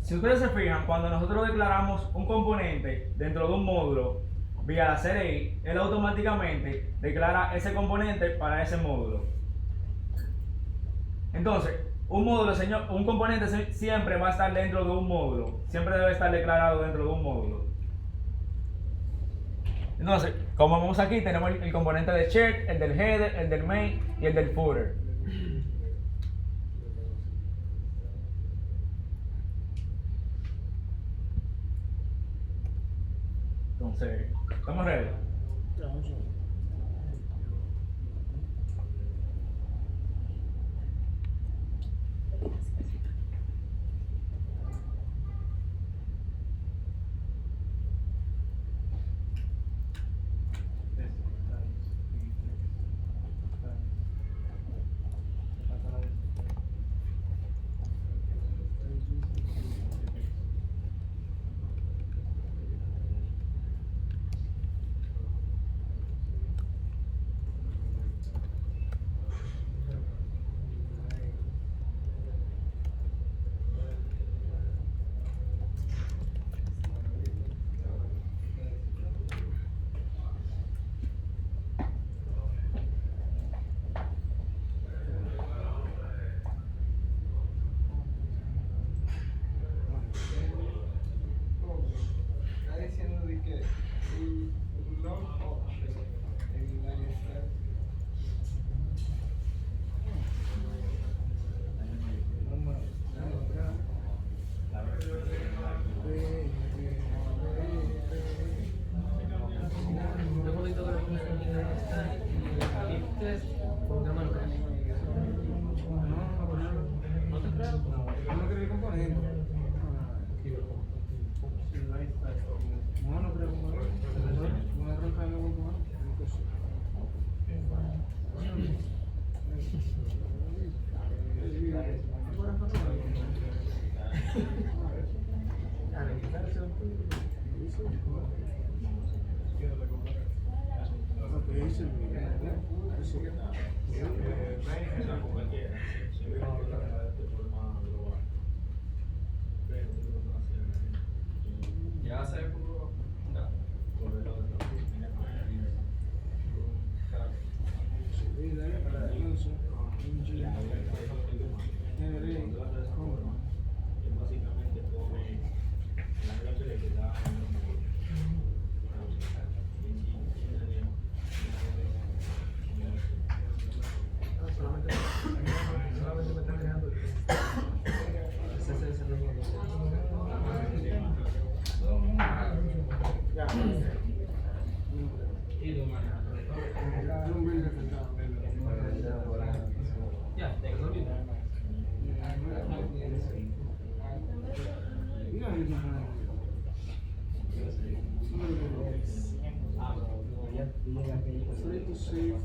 Si ustedes se fijan, cuando nosotros declaramos un componente dentro de un módulo vía la CLI, él automáticamente declara ese componente para ese módulo. Entonces, un componente siempre va a estar dentro de un módulo, siempre debe estar declarado dentro de un módulo. Entonces, como vemos aquí, tenemos el componente de check, el del header, el del main y el del footer. Entonces, ¿estamos ready? Ya se pudo. Solamente me están creando Free to save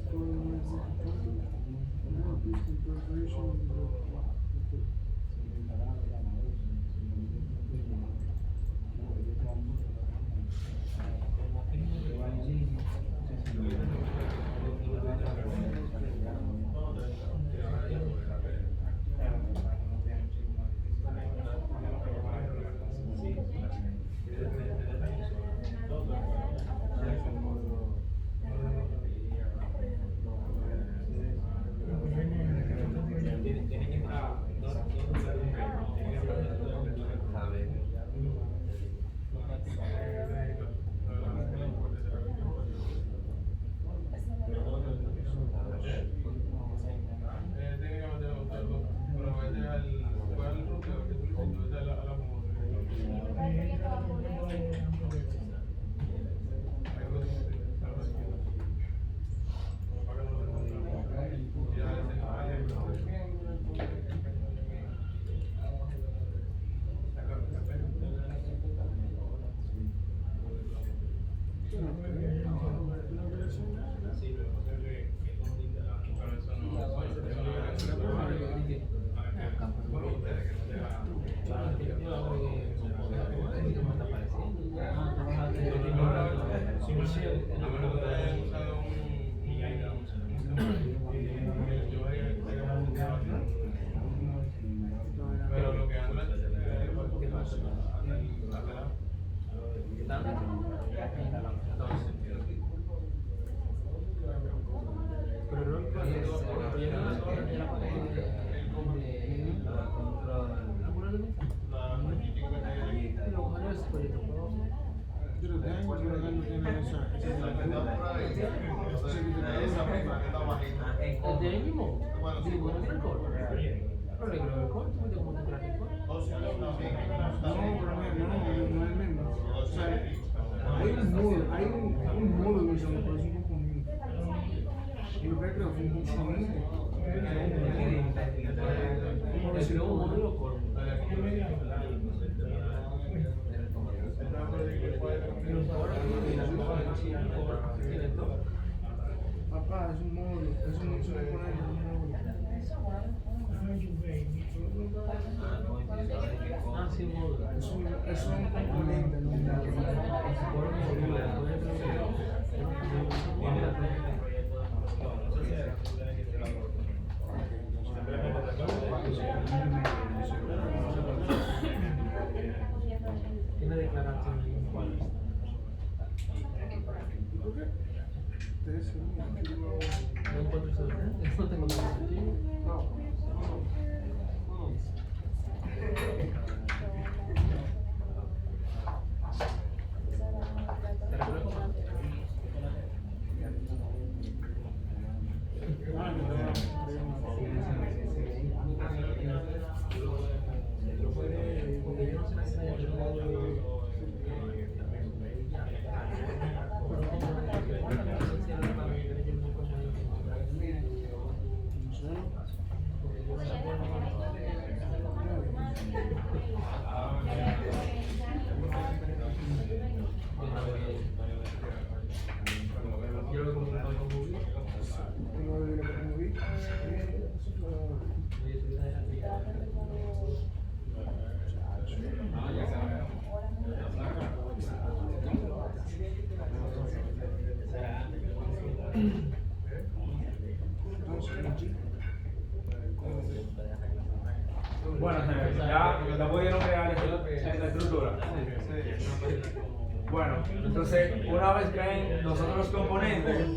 Papá, es un módulo, es un componente, un módulo. Ah, sí, módulo. Es un componente, no un Tiene declaración. No encuentro eso. No tengo nada. Bueno, señores, ya pudieron crear esta estructura. Bueno, entonces, una vez creen nosotros los componentes,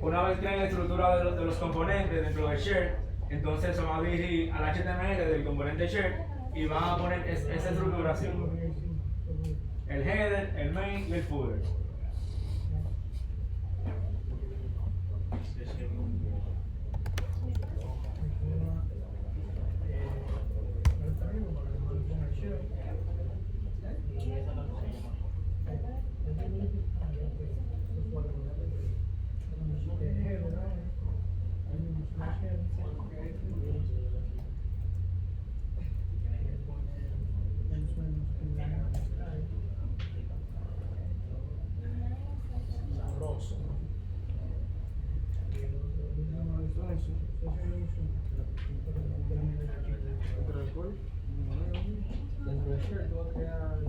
una vez creen la estructura de los componentes dentro del share, entonces se van a dirigir al HTML del componente share y van a poner esa estructuración: el header, el main y el footer. Dentro del call. Dentro del share tú vas a crear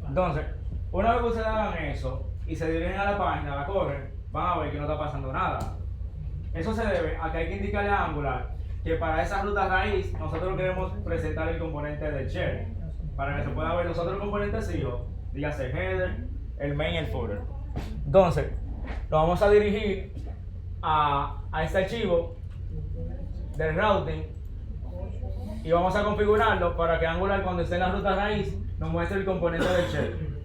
Entonces, una vez que ustedes hagan eso y se dirigen a la página, la corren, van a ver que no está pasando nada. Eso se debe a que hay que indicarle a Angular que para esa ruta raíz nosotros queremos presentar el componente del share para que se pueda ver los otros componentes hijos, dígase el header, el main y el footer. Entonces, lo vamos a dirigir a este archivo del routing y vamos a configurarlo para que Angular cuando esté en la ruta raíz nos muestre el componente del shell.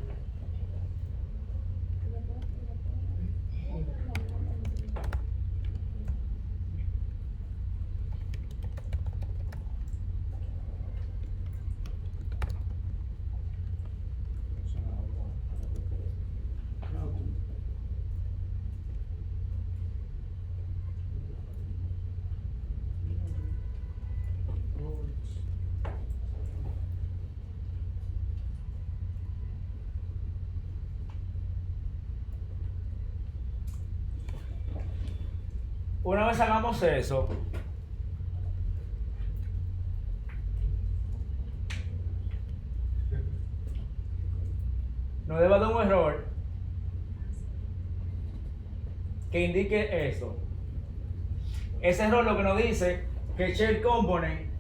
Una vez hagamos eso, nos debe dar un error que indique eso. Ese error lo que nos dice que shell component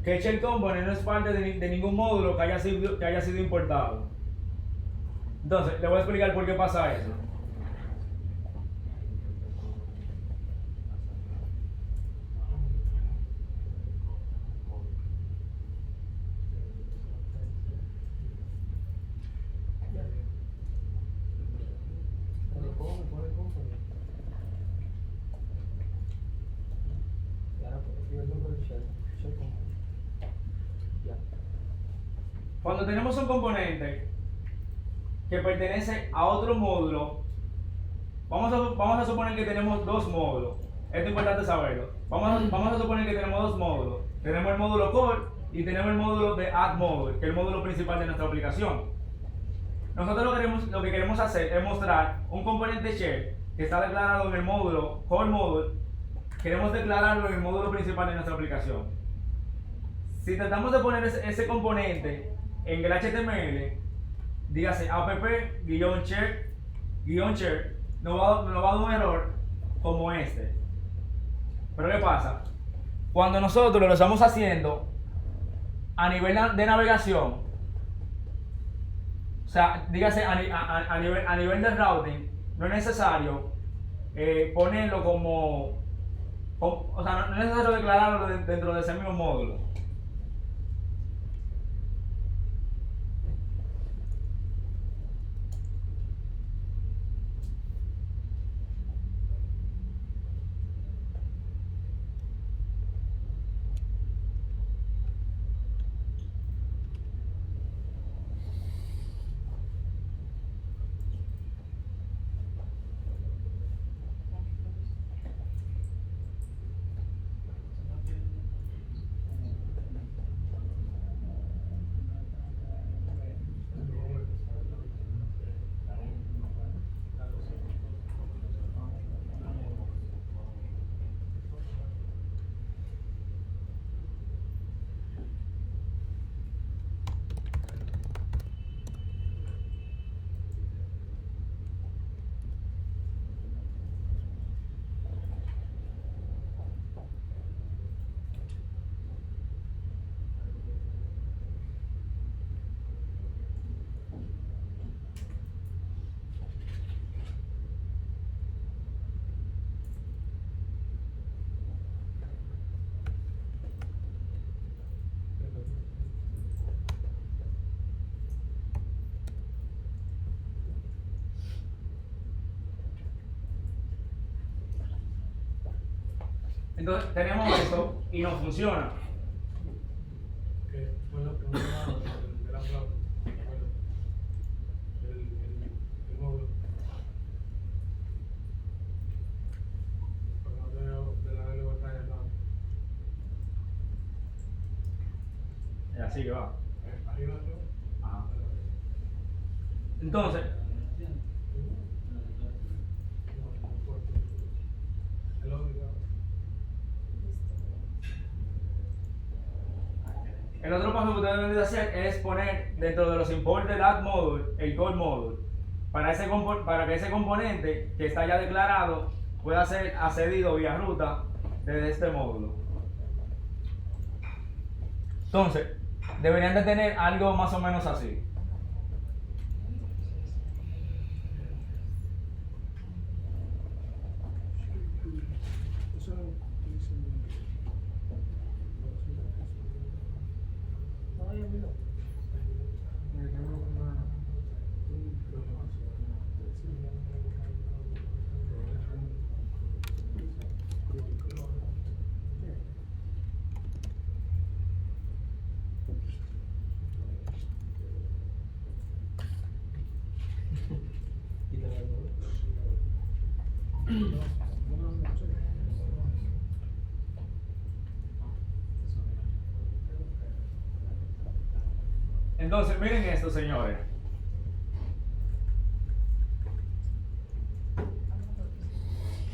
no es parte de ningún módulo que haya sido importado. Entonces, le voy a explicar por qué pasa eso. Cuando tenemos un componente que pertenece a otro módulo, vamos a suponer que tenemos dos módulos. Esto es importante saberlo. Vamos a suponer que tenemos dos módulos. Tenemos el módulo core y tenemos el módulo de add module, que es el módulo principal de nuestra aplicación. Nosotros lo que queremos hacer es mostrar un componente shell que está declarado en el módulo core module. Queremos declararlo en el módulo principal de nuestra aplicación. Si tratamos de poner ese componente en el HTML, dígase app-check, nos va a dar un error como este. Pero ¿qué pasa? Cuando nosotros lo estamos haciendo a nivel de navegación, o sea, dígase a nivel de routing, no es necesario ponerlo o sea, no es necesario declararlo dentro de ese mismo módulo. Entonces tenemos eso y no funciona. Que fue lo que me llamaron del aplauso. El módulo. Pero no tengo de la libertad de lado. Y así que va. Ahí lo tengo. Ajá. Entonces, El otro paso que ustedes deben de hacer es poner dentro de los imported add module el call module para que ese componente que está ya declarado pueda ser accedido vía ruta desde este módulo. Entonces, deberían de tener algo más o menos así. Entonces, miren esto, señores.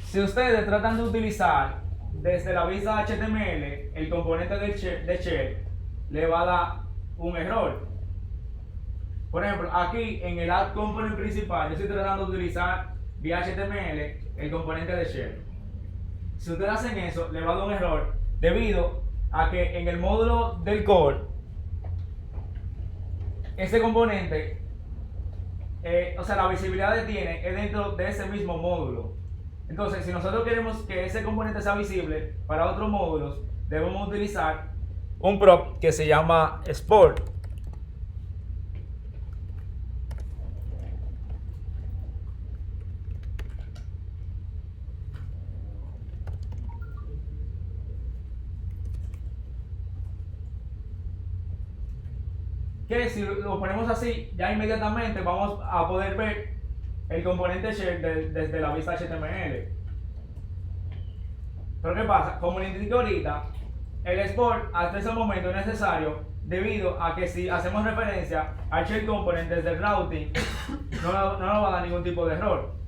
Si ustedes tratan de utilizar desde la vista HTML el componente de shell, le va a dar un error. Por ejemplo, aquí en el add component principal, yo estoy tratando de utilizar vía HTML el componente de shell. Si ustedes hacen eso, le va a dar un error debido a que en el módulo del core, ese componente, o sea, la visibilidad que tiene es dentro de ese mismo módulo. Entonces, si nosotros queremos que ese componente sea visible para otros módulos, debemos utilizar un prop que se llama Sport. Que si lo ponemos así, ya inmediatamente vamos a poder ver el componente shell desde la vista HTML. Pero ¿qué pasa? Como les indiqué ahorita, el export hasta ese momento es necesario debido a que si hacemos referencia al shell component desde el routing, no nos va a dar ningún tipo de error.